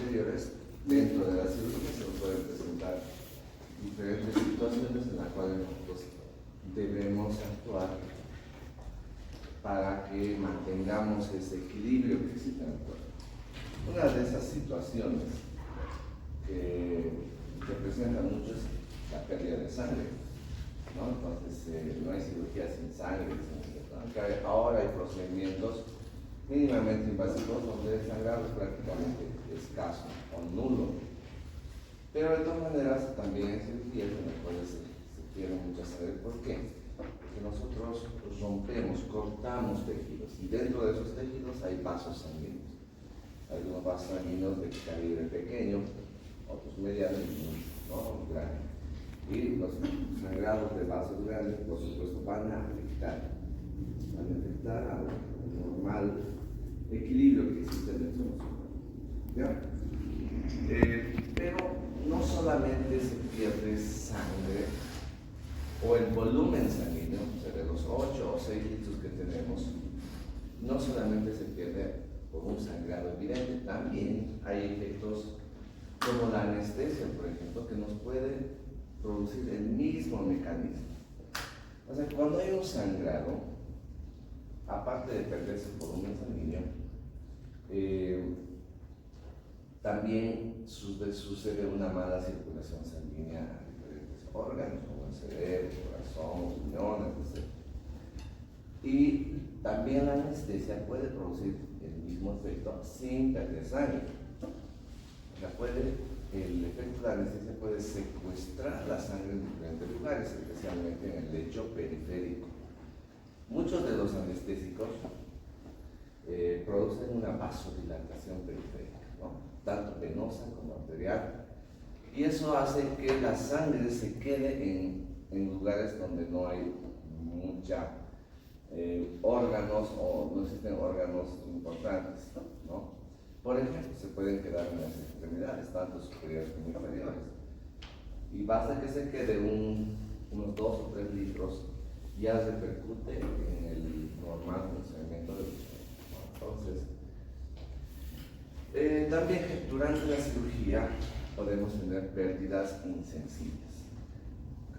posteriores, dentro de la cirugía se nos pueden presentar diferentes situaciones en las cuales nosotros debemos actuar para que mantengamos ese equilibrio que existe en el cuerpo. Una de esas situaciones que representa mucho es la pérdida de sangre, ¿no? Entonces, no hay cirugía sin sangre, aunque ahora hay procedimientos mínimamente invasivos donde el sangrado es prácticamente escaso o nulo. Pero de todas maneras también hay cirugías en las cuales se pierde mucha sangre. ¿Por qué? Porque nosotros rompemos, cortamos tejidos y dentro de esos tejidos hay vasos sanguíneos. Algunos vasos sanguíneos de calibre pequeño, otros medianos y ¿no? Grandes. Y los sangrados de vasos grandes, por supuesto, van a afectar al normal equilibrio que existe dentro de nosotros. ¿Ya? Pero no solamente se pierde sangre o el volumen sanguíneo, o sea, de los 8 o 6 litros que tenemos, no solamente se pierde por un sangrado evidente, también hay efectos como la anestesia, por ejemplo, que nos puede producir el mismo mecanismo. O sea, cuando hay un sangrado, aparte de perderse el volumen sanguíneo, también sucede una mala circulación sanguínea a diferentes órganos, como el cerebro, el corazón, riñones, etc. Y también la anestesia puede producir el mismo efecto sin perder sangre. O sea, el efecto de la anestesia puede secuestrar la sangre en diferentes lugares, especialmente en el lecho periférico. Muchos de los anestésicos producen una vasodilatación periférica, ¿no? Tanto venosa como arterial, y eso hace que la sangre se quede en lugares donde no hay mucha órganos o no existen órganos importantes, ¿no? Por ejemplo, se pueden quedar en las extremidades, tanto superiores como inferiores, y basta que se quede unos 2 o 3 litros, ya repercute en el normal funcionamiento del cuerpo. Entonces, también durante la cirugía podemos tener pérdidas insensibles.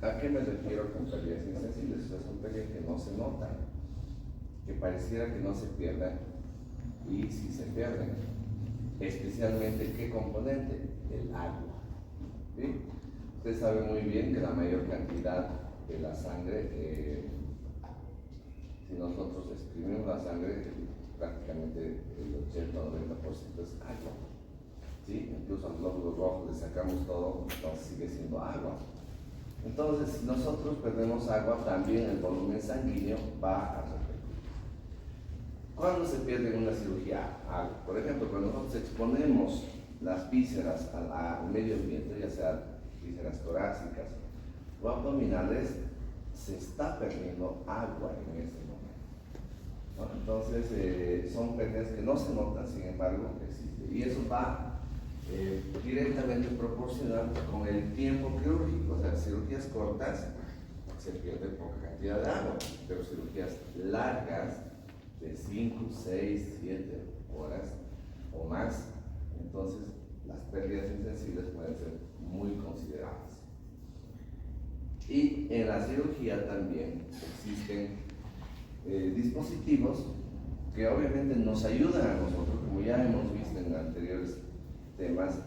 ¿A qué me refiero con pérdidas insensibles? O sea, son pérdidas que no se notan, que pareciera que no se pierdan, y si se pierden, especialmente ¿qué componente? El agua. ¿Sí? Usted sabe muy bien que la mayor cantidad de la sangre, si nosotros exprimimos la sangre, prácticamente el 80 o 90% es agua. ¿Sí? Incluso al glóbulo rojo le sacamos todo, entonces sigue siendo agua. Entonces, si nosotros perdemos agua, también el volumen sanguíneo va a repercutir. ¿Cuándo se pierde en una cirugía agua? Por ejemplo, cuando nosotros exponemos las vísceras al medio ambiente, ya sea vísceras torácicas o abdominales, se está perdiendo agua en ese momento, ¿no? Entonces, son pérdidas que no se notan, sin embargo, existen. Y eso va directamente proporcional con el tiempo quirúrgico. O sea, cirugías cortas se pierde poca cantidad de agua, pero cirugías largas de 5, 6, 7 horas o más, entonces las pérdidas insensibles pueden ser muy considerables. Y en la cirugía también existen dispositivos que obviamente nos ayudan a nosotros, como ya hemos visto en anteriores temas.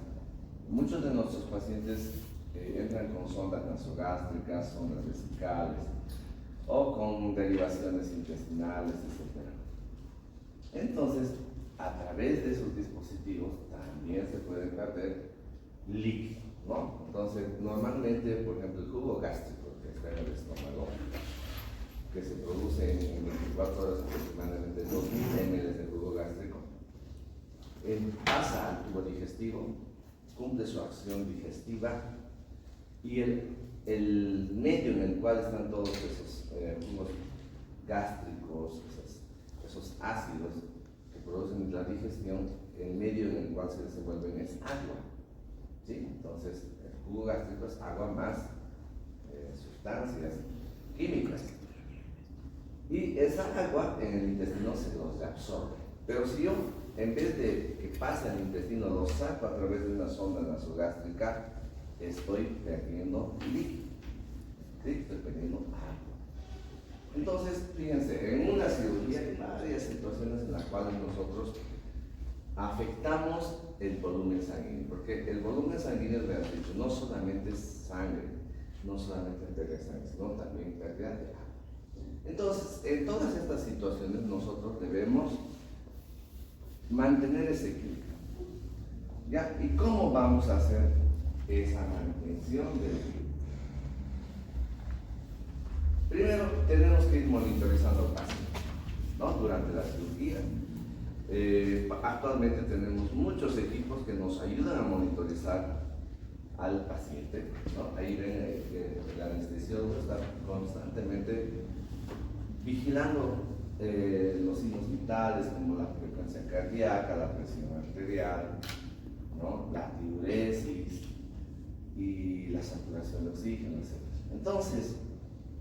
Muchos de nuestros pacientes entran con sondas nasogástricas, sondas vesicales o con derivaciones intestinales, etc. Entonces, a través de esos dispositivos también se puede perder líquido, ¿no? Entonces, normalmente, por ejemplo, el jugo gástrico que está en el estómago, que se produce en 24 horas aproximadamente 2000 ml de jugo gástrico, pasa al tubo digestivo, cumple su acción digestiva, y el medio en el cual están todos esos jugos gástricos, esos ácidos que producen la digestión, el medio en el cual se desenvuelven es agua. ¿Sí? Entonces, el jugo gástrico es agua más sustancias químicas. Y esa agua en el intestino se los absorbe. Pero si yo en vez de que pase al intestino, lo saco a través de una sonda nasogástrica, estoy perdiendo líquido, ¿sí? Estoy perdiendo agua. Entonces, fíjense, en una cirugía hay varias situaciones en las cuales nosotros afectamos el volumen sanguíneo, porque el volumen sanguíneo, le has dicho, no solamente es sangre, no solamente es pérdida de sangre, sino también pérdida de agua. Entonces, en todas estas situaciones nosotros debemos mantener ese equilibrio. ¿Ya? ¿Y cómo vamos a hacer esa mantención del equilibrio? Primero, tenemos que ir monitorizando al paciente, ¿no? Durante la cirugía. Actualmente tenemos muchos equipos que nos ayudan a monitorizar al paciente, ¿no? Ahí ven que el anestesiólogo está constantemente vigilando los signos vitales como la frecuencia cardíaca, la presión arterial, ¿no? La diuresis y la saturación de oxígeno, etc. Entonces,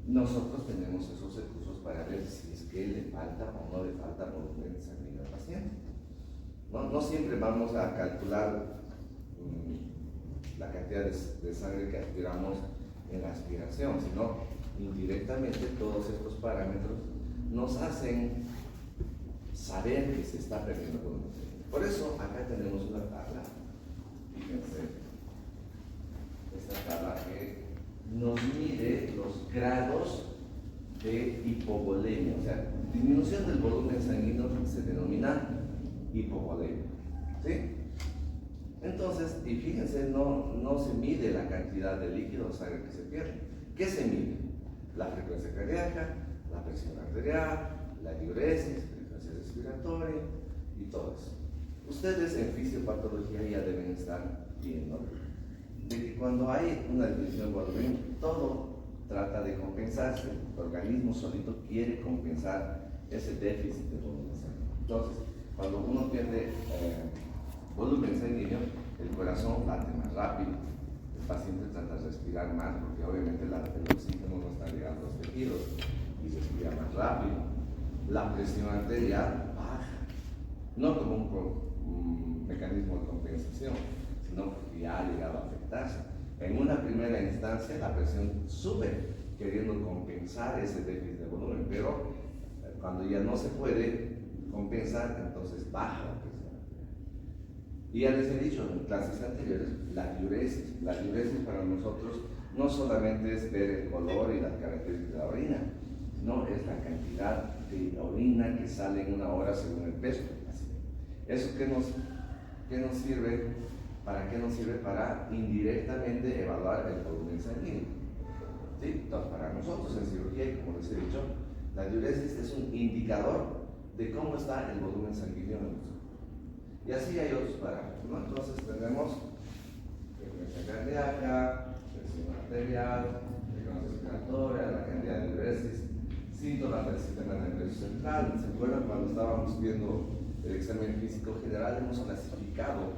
nosotros tenemos esos recursos para ver si es que le falta o no le falta volumen sanguíneo al paciente. No siempre vamos a calcular la cantidad de sangre que aspiramos en la aspiración, sino indirectamente todos estos parámetros nos hacen saber que se está perdiendo volumen sanguíneo. Por eso acá tenemos una tabla, fíjense, esta tabla que nos mide los grados de hipovolemia, o sea, disminución del volumen sanguíneo se denomina hipovolemia, ¿sí? Entonces, y fíjense, no se mide la cantidad de líquido o sangre que se pierde. ¿Qué se mide? La frecuencia cardíaca, la presión arterial, la diuresis, frecuencia respiratoria y todo eso. Ustedes en fisiopatología ya deben estar viendo de que cuando hay una disminución de volumen, todo trata de compensarse. El organismo solito quiere compensar ese déficit de volumen sanguíneo. Entonces, cuando uno pierde volumen sanguíneo, el corazón late más rápido, el paciente trata de respirar más, porque obviamente el oxígeno no está llegando a los tejidos y respira más rápido. La presión arterial baja, no como un mecanismo de compensación, sino porque ya ha llegado a afectarse. En una primera instancia la presión sube queriendo compensar ese déficit de volumen, pero cuando ya no se puede compensar, entonces baja la presión. Y ya les he dicho en clases anteriores, la diuresis. La diuresis para nosotros no solamente es ver el color y las características de la orina, sino es la cantidad de orina que sale en una hora según el peso del paciente. ¿Eso qué nos sirve? ¿Para qué nos sirve? Para indirectamente evaluar el volumen sanguíneo. ¿Sí? Entonces, para nosotros en cirugía, y como les he dicho, la diuresis es un indicador de cómo está el volumen sanguíneo en nosotros. Y así hay otros parámetros, ¿no? Entonces tenemos frecuencia cardíaca, presión arterial, frecuencia respiratoria, la cantidad de diuresis, síntomas del sistema nervioso central. ¿Se acuerdan cuando estábamos viendo el examen físico general? Hemos clasificado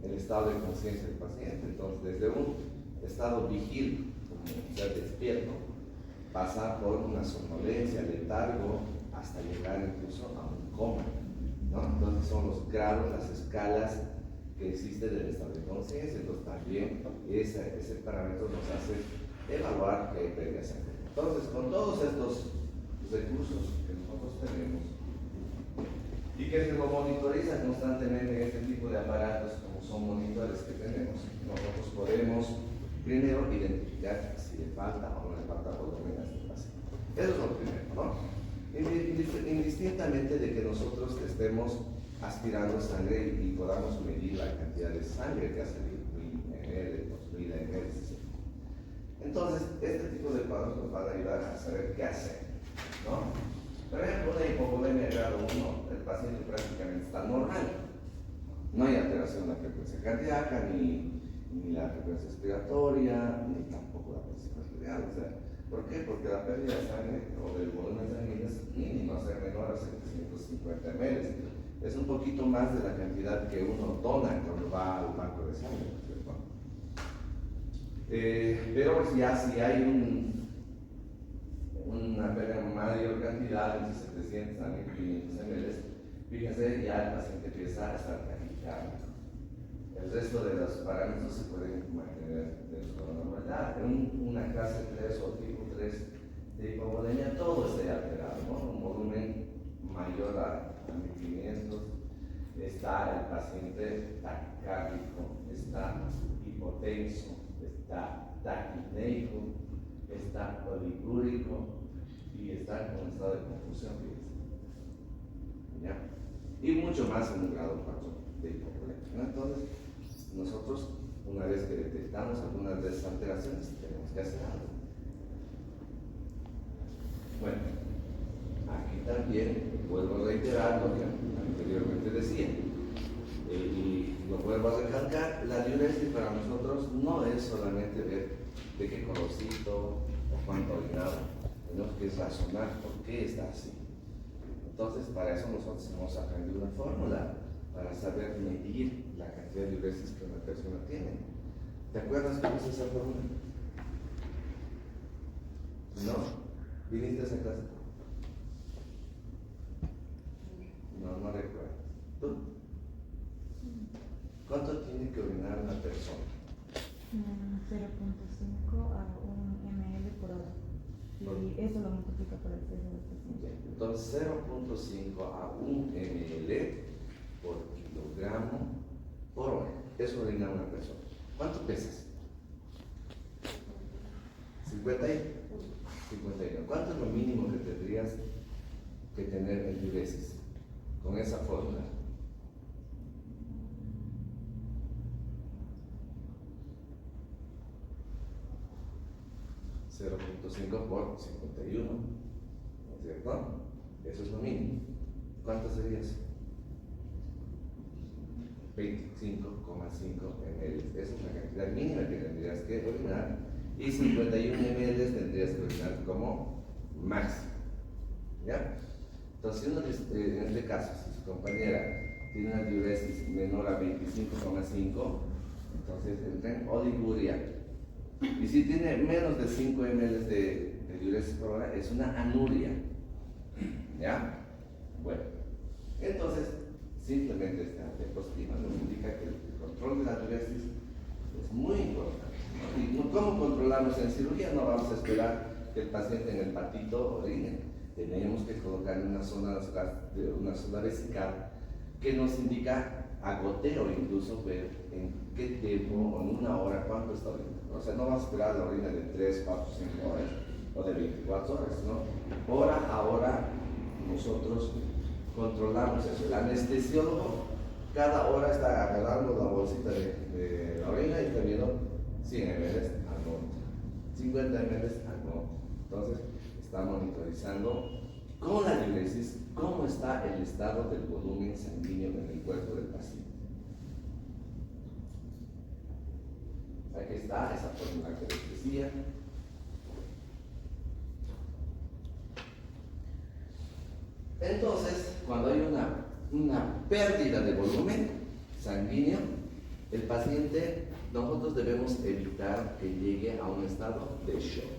el estado de conciencia del paciente. Entonces, desde un estado vigil, como ser despierto, pasa por una somnolencia, letargo, hasta llegar incluso a un coma, ¿no? Entonces son los grados, las escalas que existen del estado de conciencia. Entonces también ese parámetro nos hace evaluar que hay pérdida sanguínea. Entonces, con todos estos recursos que nosotros tenemos y que se lo monitorizan constantemente en este tipo de aparatos, como son monitores que tenemos, nosotros podemos primero identificar si le falta o no le falta volumen a este paciente. Eso es lo primero, ¿no? Indistintamente de que nosotros estemos aspirando sangre y podamos medir la cantidad de sangre que ha salido, 1000 ml, 2000 ml, etc. Entonces, este tipo de cuadros nos van a ayudar a saber qué hacer, ¿no? Por ejemplo, una hipovolemia grado 1, el paciente prácticamente está normal. No hay alteración en la frecuencia cardíaca, ni la frecuencia respiratoria, ni tampoco la presión arterial. O sea, ¿por qué? Porque la pérdida de sangre o del volumen sanguíneo es mínimo, o sea, menor a 750 ml. Es un poquito más de la cantidad que uno dona cuando va al banco de sangre, ¿cierto? Pero ya si hay una mayor cantidad, entre 700 a 1500 ml, Fíjense, ya el paciente empieza a estar taquicárdico. El resto de los parámetros se pueden mantener dentro de la normalidad. En una clase 3 o tipo 3 de hipovolemia, todo está alterado, ¿no? Un volumen mayor a 1500, está el paciente taquicárdico, está hipotenso, está taquipneico, está oligúrico y está con estado de confusión, ¿ya? Y mucho más en un grado 4 de hipovolemia, ¿no? Entonces, nosotros, una vez que detectamos algunas de esas alteraciones, tenemos que hacer algo. Bueno, aquí también vuelvo a reiterar lo que anteriormente decía, y lo vuelvo a recalcar: la diuresis para nosotros no es solamente ver de qué colorcito o cuánto orinado, tenemos que razonar por qué está así. Entonces, para eso nosotros hemos aprendido una fórmula para saber medir la cantidad de diuresis que una persona tiene. ¿Te acuerdas cómo es esa fórmula? ¿No? ¿Viniste a esa clase? No recuerdo. ¿Tú? ¿Cuánto tiene que orinar una persona? 0.5 a 1 ml por hora. Y eso lo multiplica por el peso del paciente. Entonces, 0.5 a 1 ml por kilogramo por hora. Eso orina una persona. ¿Cuánto pesas? 51. ¿Cuánto es lo mínimo que tendrías que tener en diuresis con esa fórmula? .5 por 51, ¿no es cierto? Eso es lo mínimo. ¿Cuánto sería eso? 25,5 ml. Esa es la cantidad mínima que tendrías que orinar. Y 51 ml tendrías que orinar como máximo. ¿Ya? Entonces, si uno, en este caso, si su compañera tiene una diuresis menor a 25,5, entonces entra en oliguria. Y si tiene menos de 5 ml de diuresis por hora, es una anuria. ¿Ya? Bueno, entonces, simplemente esta diapositiva nos indica que el control de la diuresis es muy importante, ¿no? Y ¿cómo controlamos en cirugía? No vamos a esperar que el paciente en el patito orine. Tenemos que colocar una zona vesical que nos indica a goteo, incluso ver en qué tiempo o en una hora cuánto está orinando. O sea, no vamos a esperar la orina de 3, 4, 5 horas o de 24 horas, ¿no? Hora a hora nosotros controlamos eso. El anestesiólogo cada hora está agarrando la bolsita de la orina y está viendo 100 ml al monte, 50 ml al monte. Entonces, está monitorizando con la diuresis cómo está el estado del volumen sanguíneo en el cuerpo del paciente. Aquí está esa fórmula que les decía. Entonces, cuando hay una pérdida de volumen sanguíneo, el paciente, nosotros debemos evitar que llegue a un estado de shock.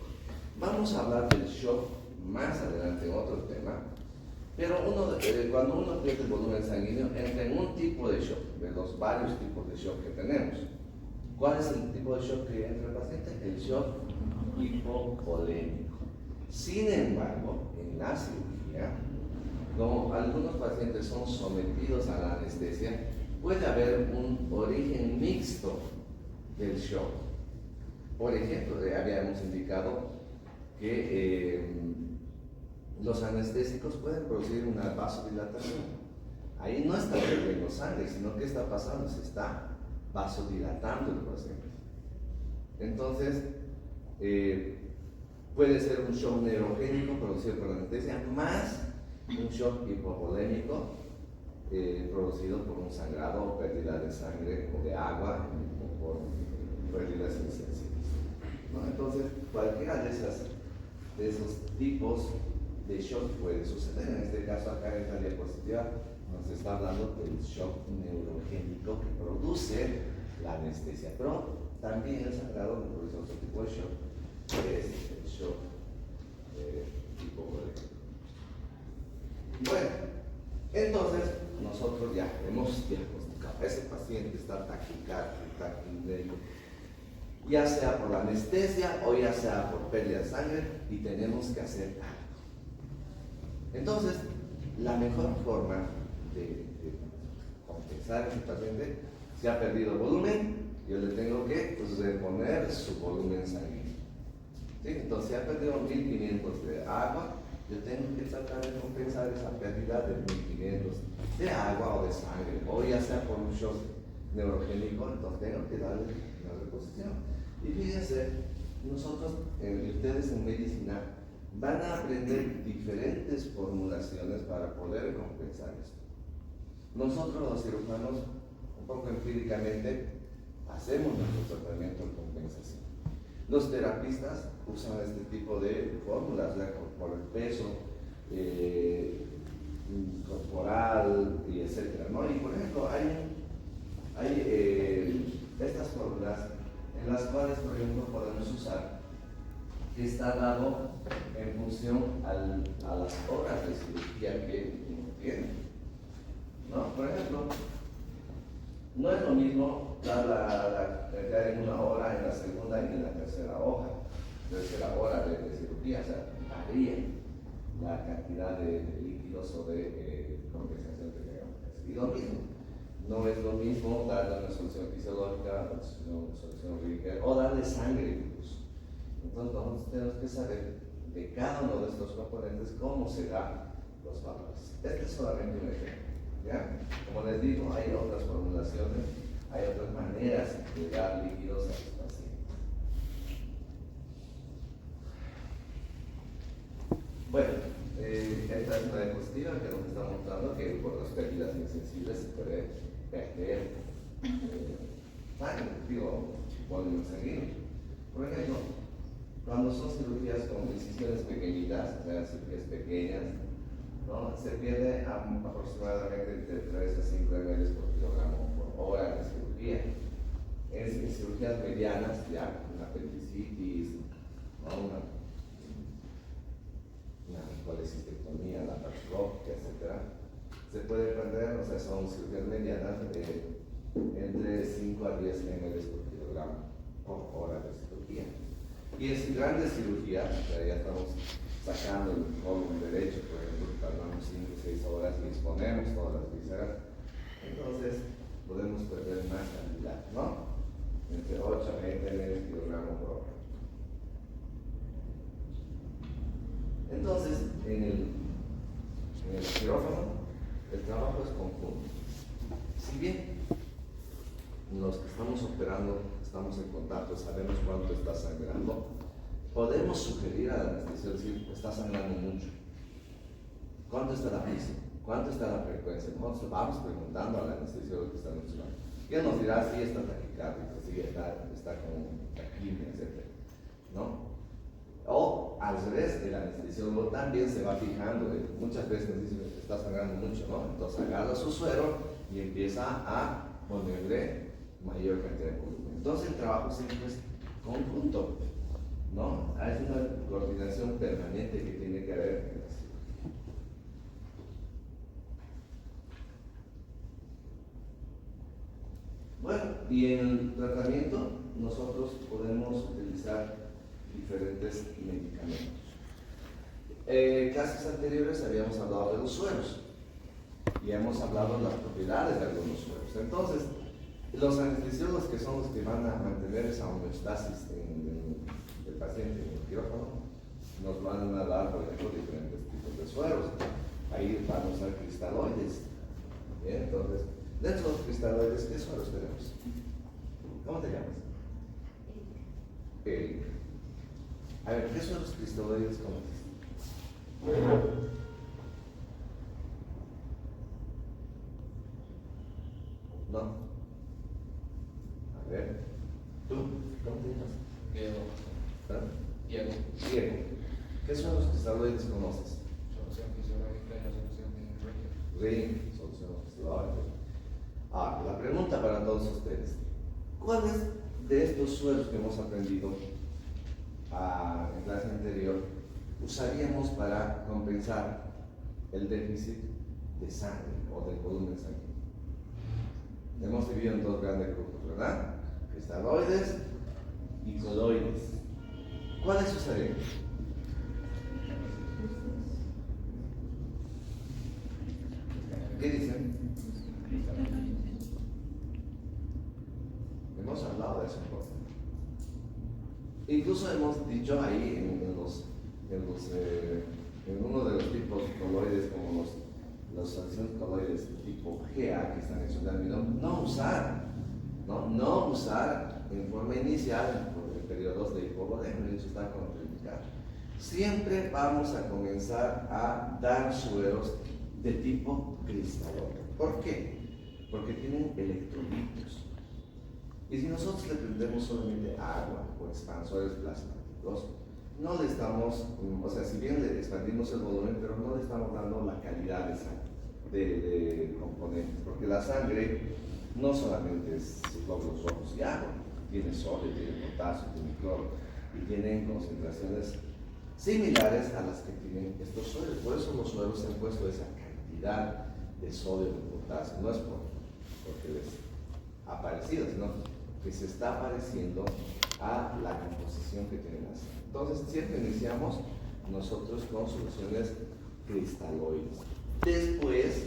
Vamos a hablar del shock más adelante en otro tema, pero cuando uno pierde el volumen sanguíneo, entra en un tipo de shock, de los varios tipos de shock que tenemos. ¿Cuál es el tipo de shock que entra el paciente? El shock hipovolémico. Sin embargo, en la cirugía, como algunos pacientes son sometidos a la anestesia, puede haber un origen mixto del shock. Por ejemplo, habíamos indicado que los anestésicos pueden producir una vasodilatación. Ahí no está perdiendo sangre, sino que está pasando, se está vasodilatando el paciente. Entonces, puede ser un shock neurogénico producido por la anestesia, más un shock hipovolémico producido por un sangrado o pérdida de sangre o de agua o por pérdidas insensibles, ¿no? Entonces, cualquiera de esos tipos de shock puede suceder. En este caso, acá en esta diapositiva nos está hablando del shock neurogénico que produce la anestesia, pero también el sangrado produce otro tipo de shock, que es el shock hipovolémico. Bueno, entonces nosotros ya hemos diagnosticado, ese paciente está taquicárdico, ya sea por anestesia o ya sea por pérdida de sangre, y tenemos que hacer algo. Entonces, la mejor forma de compensar a ese paciente, si ha perdido volumen, yo le tengo que reponer su volumen sanguíneo. ¿Sí? Entonces, si ha perdido 1500 de agua, yo tengo que tratar de compensar esa pérdida de 1500 de agua o de sangre, o ya sea por un shock neurogénico, entonces tengo que darle una reposición. Y fíjense, nosotros, ustedes en medicina, van a aprender diferentes formulaciones para poder compensar esto. Nosotros los cirujanos, un poco empíricamente, hacemos nuestro tratamiento de compensación. Los terapistas usan este tipo de fórmulas, ya por el peso corporal y etcétera, ¿no? Y por ejemplo, hay estas fórmulas en las cuales, por ejemplo, podemos usar que está dado en función a las horas de cirugía que uno tiene, ¿no? Por ejemplo, no es lo mismo dar en una hora, en la segunda y en la tercera hora de cirugía, o sea, varía la cantidad de líquidos o de compensación que tengamos que hacer. Y lo mismo, no es lo mismo darle una solución fisiológica, una solución líquida, o darle sangre incluso. Entonces nosotros tenemos que saber de cada uno de estos componentes cómo se dan los valores. Este es solamente un ejemplo, ¿ya? Como les digo, hay otras formulaciones, hay otras maneras de dar líquidos a los pacientes. Bueno, esta es una diapositiva que nos está mostrando que por las pérdidas insensibles se puede perder sangre, volumen sanguíneo. Por ejemplo, cuando son cirugías con incisiones pequeñitas, o sea, cirugías pequeñas, ¿no? Se pierde aproximadamente entre 3 a 5 ml por kilogramo por hora de cirugía. En cirugías medianas, ya una apendicitis, ¿no? una colecistectomía, la laparoscópica, etc., se puede perder, o sea, son cirugías medianas, entre 5 a 10 ml por kilogramo por hora de cirugía. Y en grandes cirugías, ya estamos sacando el volumen derecho, por ejemplo, tardamos 5 o 6 horas y exponemos todas las vísceras, entonces podemos perder más cantidad, ¿no? Entre 8 a 20 ml kilogramo por hora. Entonces, en el quirófano, el trabajo es conjunto. Si bien los que estamos operando, estamos en contacto, sabemos cuánto está sangrando, podemos sugerir al anestesiólogo, decir, está sangrando mucho. ¿Cuánto está la presión? ¿Cuánto está la frecuencia? Nosotros vamos preguntando al anestesiólogo que está en nuestro lado. Y él nos dirá si está taquicárdico, si está con taquimia, etc., ¿no? O al revés, el anestesiólogo también se va fijando, muchas veces nos dice que está sangrando mucho, ¿no? Entonces agarra su suero y empieza a ponerle mayor cantidad de volumen. Entonces el trabajo siempre es conjunto, ¿no? Hay una coordinación permanente que tiene que haber en la cirugía. Bueno, y en el tratamiento nosotros podemos utilizar diferentes medicamentos. Clases anteriores habíamos hablado de los sueros y hemos hablado de las propiedades de algunos sueros. Entonces, los anestesiólogos, que son los que van a mantener esa homeostasis del paciente en el quirófano, nos van a dar, por ejemplo, diferentes tipos de sueros. Ahí van a usar cristaloides. ¿Bien? Entonces, dentro de los cristaloides, ¿qué sueros tenemos? ¿Cómo te llamas? Erika. A ver, ¿qué son los cristaloides comunes? No. A ver, ¿tú? ¿Cómo te llamas? Diego. ¿Ah? Diego. Diego. ¿Qué son los cristaloides que conoces? Solución fisiológica y la solución de Ring, solución fisiológica. La pregunta para todos ustedes: ¿cuáles de estos sueros que hemos aprendido en clase anterior usaríamos para compensar el déficit de sangre o del volumen sanguíneo. Hemos dividido en dos grandes grupos, ¿verdad? Cristaloides y coloides. ¿Cuáles suceden? ¿Qué dicen? Hemos hablado de eso, ¿no? Incluso hemos dicho ahí en uno de los tipos coloides, como los acciones coloides tipo GA, que están en su término, no usar en forma inicial por periodos de hipovolemia, eso está contraindicado. Siempre vamos a comenzar a dar sueros de tipo cristalino. ¿Por qué? Porque tienen electrolitos. Y si nosotros le prendemos solamente agua o expansores plasmáticos, no le estamos, o sea, si bien le expandimos el volumen, pero no le estamos dando la calidad de sangre, de componentes, porque la sangre no solamente es sus glóbulos rojos y agua, tiene sodio, tiene potasio, tiene cloro, y tienen concentraciones similares a las que tienen estos sueros. Por eso los sueros se han puesto esa cantidad de sodio y de potasio, no es porque les ha parecido, sino que se está pareciendo a la composición que tienen las. Entonces siempre iniciamos nosotros con soluciones cristaloides. Después,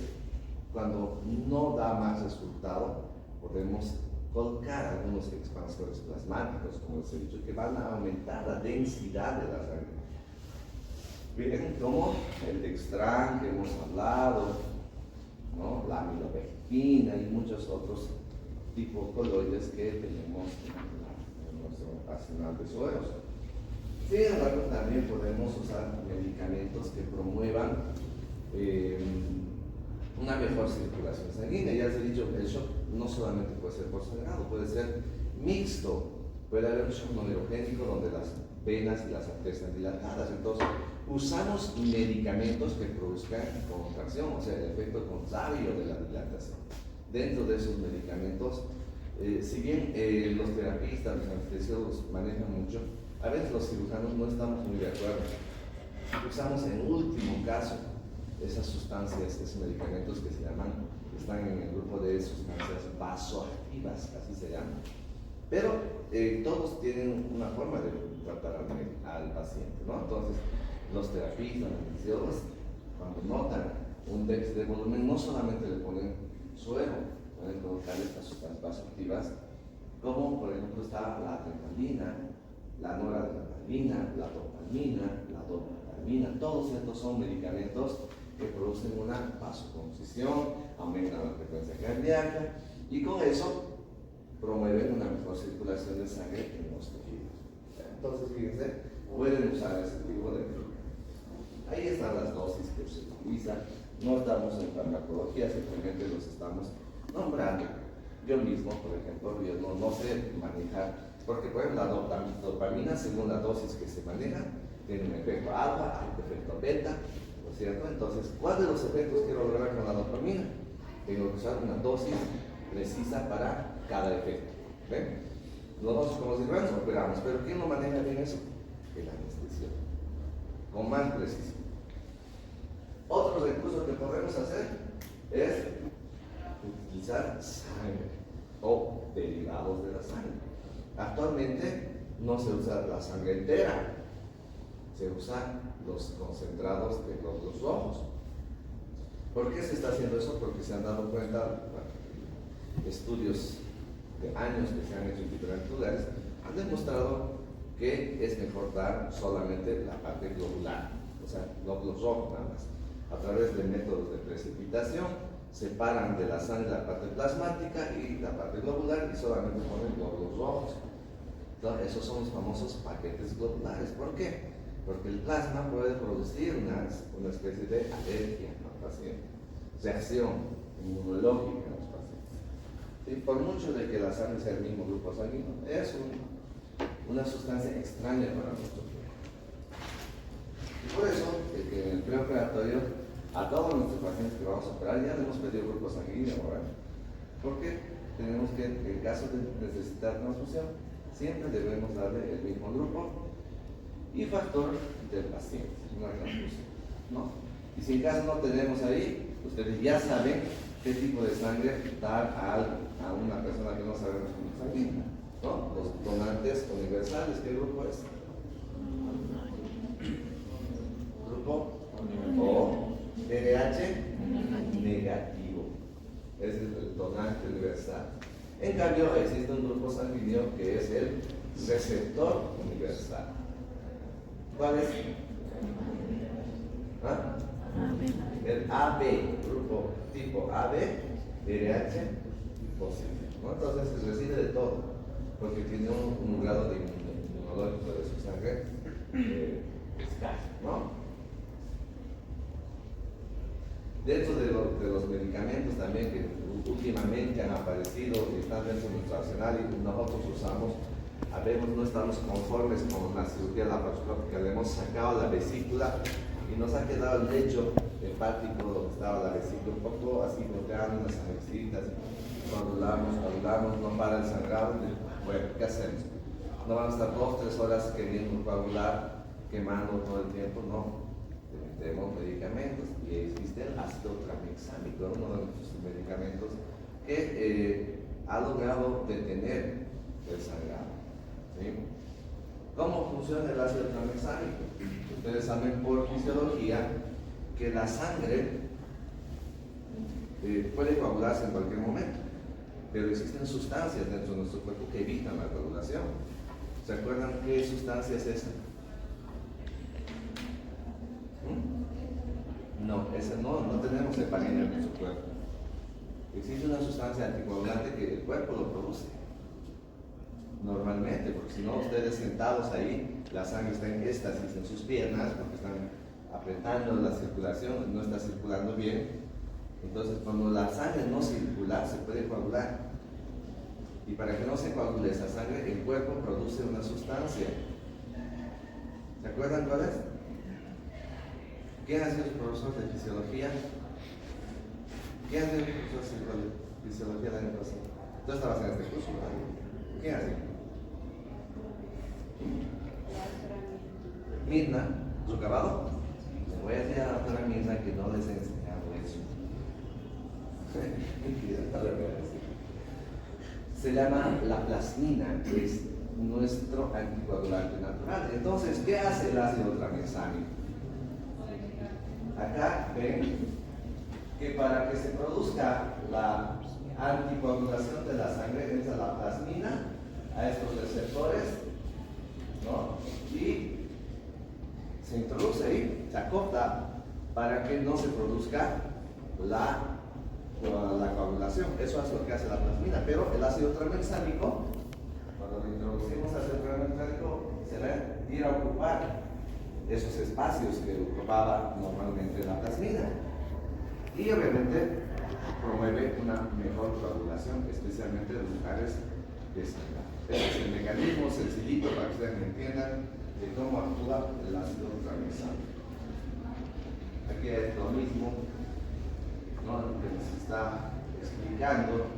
cuando no da más resultado, podemos colocar algunos expansores plasmáticos, como les he dicho, que van a aumentar la densidad de la sangre. Miren como el Dextran que hemos hablado, ¿no? La amilopectina y muchos otros tipos coloides que tenemos en nuestro arsenal de sueros. Sin embargo, también podemos usar medicamentos que promuevan una mejor circulación sanguínea. Ya les he dicho, el shock no solamente puede ser por sangrado, puede ser mixto. Puede haber un shock no neurogénico donde las venas y las arterias están dilatadas. Entonces, usamos medicamentos que produzcan contracción, o sea, el efecto contrario de la dilatación. Dentro de esos medicamentos, si bien los terapistas, los anestesiólogos manejan mucho, a veces los cirujanos no estamos muy de acuerdo. Usamos en último caso esas sustancias, esos medicamentos que se llaman, están en el grupo de sustancias vasoactivas, así se llaman. Pero todos tienen una forma de tratar al paciente, ¿no? Entonces, los terapistas, los anestesiólogos, cuando notan un déficit de volumen, no solamente le ponen suero, pueden colocar estas sustancias vasoactivas, como por ejemplo está la adrenalina, la noradrenalina, la dopamina, la dopatamina. Todos estos son medicamentos que producen una vasoconcisión, aumentan la frecuencia cardíaca y con eso promueven una mejor circulación de sangre en los tejidos. Entonces, fíjense, pueden usar ese tipo de medicamentos. Ahí están las dosis que se utilizan. No estamos en farmacología, simplemente los estamos nombrando. Yo mismo, por ejemplo, yo no sé manejar, porque por ejemplo la dopamina, según la dosis que se maneja, tiene un efecto alfa, hay un efecto beta, ¿no es cierto? Entonces, ¿cuál de los efectos quiero lograr con la dopamina? Tengo que usar una dosis precisa para cada efecto. ¿Ven? Nosotros como cirujanos operamos, pero ¿quién lo maneja bien eso? El anestesiólogo, con más precisión. Otro recurso que podemos hacer es utilizar sangre o derivados de la sangre. Actualmente no se usa la sangre entera, se usan los concentrados de glóbulos rojos. ¿Por qué se está haciendo eso? Porque se han dado cuenta, estudios de años que se han hecho en diferentes lugares, han demostrado que es mejor dar solamente la parte globular, o sea, glóbulos rojos nada más. A través de métodos de precipitación, separan de la sangre la parte plasmática y la parte globular y solamente ponen glóbulos rojos. Entonces, esos son los famosos paquetes globulares. ¿Por qué? Porque el plasma puede producir una especie de alergia al paciente, reacción inmunológica en los pacientes. ¿Sí? Por mucho de que la sangre sea el mismo grupo sanguíneo, es una sustancia extraña para nuestro cuerpo. Y por eso, que en el preoperatorio, a todos nuestros pacientes que vamos a operar ya le hemos pedido grupo sanguíneo, ¿verdad? Porque tenemos que, en caso de necesitar transfusión, siempre debemos darle el mismo grupo y factor del paciente, una transfusión, ¿no? Y si en caso no tenemos ahí, Ustedes ya saben qué tipo de sangre dar a una persona que no sabemos cómo es sanguínea, ¿no? Los donantes universales, ¿qué grupo es? Grupo O, RH negativo, es el donante universal. En cambio, existe un grupo sanguíneo que es el receptor universal. ¿Cuál es? ¿Ah? El AB, grupo tipo AB, RH posible, ¿no? Entonces recibe de todo, porque tiene un grado de inmunológico de su sangre escaso, ¿no? Dentro de los medicamentos también que últimamente han aparecido y están dentro de nuestro arsenal y nosotros usamos, no estamos conformes con la cirugía laparoscópica, le hemos sacado la vesícula y nos ha quedado el lecho hepático donde estaba la vesícula, un poco así bloqueando unas sangrecita, coagulamos, no para el sangrado. Bueno, ¿qué hacemos? No vamos a estar 2 o 3 horas queriendo coagular, quemando todo el tiempo, no. Tenemos medicamentos y existe el ácido tranexámico, uno de nuestros medicamentos que ha logrado detener el sangrado. ¿Sí? ¿Cómo funciona el ácido tranexámico? Ustedes saben por fisiología que la sangre puede coagularse en cualquier momento, pero existen sustancias dentro de nuestro cuerpo que evitan la coagulación. ¿Se acuerdan qué sustancia es esa? No, esa no tenemos heparina en nuestro cuerpo. Existe una sustancia anticoagulante que el cuerpo lo produce normalmente, porque si no, ustedes sentados ahí, la sangre está en éxtasis en sus piernas porque están apretando la circulación, no está circulando bien. Entonces, cuando la sangre no circula, se puede coagular. Y para que no se coagule esa sangre, el cuerpo produce una sustancia. ¿Se acuerdan cuál es? ¿Quién ha sido su profesor de fisiología? ¿Quién ha sido el profesor de fisiología del año pasado? Tú estabas en este curso, ¿no? ¿Quién ha sido? Mirna, ¿su acabado? Le voy a decir a la doctora Mirna que no les he enseñado eso. Se llama la plasmina, que es nuestro anticoagulante natural. Entonces, ¿qué hace el ácido tranexámico? Acá ven que para que se produzca la anticoagulación de la sangre entra la plasmina a estos receptores, ¿no? Y se introduce ahí, se acopla para que no se produzca la coagulación. Eso es lo que hace la plasmina, pero el ácido tranexámico, cuando lo introducimos ácido tranexámico, se va a ir a ocupar esos espacios que ocupaba normalmente la plasmina y obviamente promueve una mejor coagulación, especialmente en lugares de sangrado. Ese es el mecanismo sencillito para que ustedes entiendan de cómo actúa el ácido tranexámico. Aquí es lo mismo, ¿no? Que nos está explicando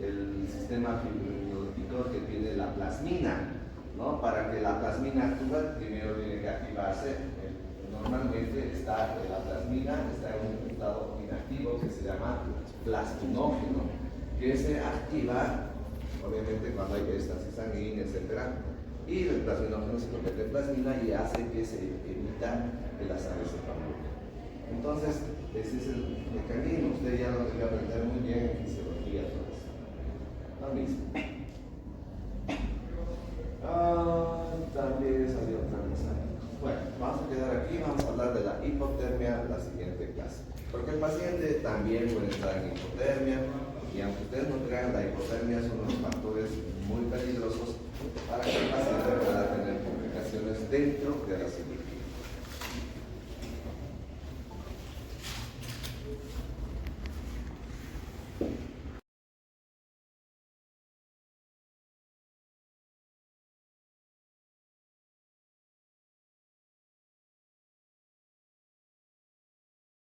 el sistema fibrinolítico que tiene la plasmina, ¿no? Para que la plasmina actúe, primero tiene que activarse. Normalmente la plasmina está en un estado inactivo que se llama plasminógeno, que se activa obviamente cuando hay éxtasis sanguínea, etc. Y el plasminógeno se convierte en plasmina y hace que se evita que la sangre se coagule. Entonces, ese es el mecanismo. Usted ya lo debe aprender muy bien en fisiología. Lo mismo. También salió otra mensaje. Bueno, vamos a quedar aquí, vamos a hablar de la hipotermia en la siguiente clase. Porque el paciente también puede estar en hipotermia, y aunque ustedes no crean, la hipotermia es uno de los factores muy peligrosos para que el paciente pueda tener complicaciones dentro de la cirugía.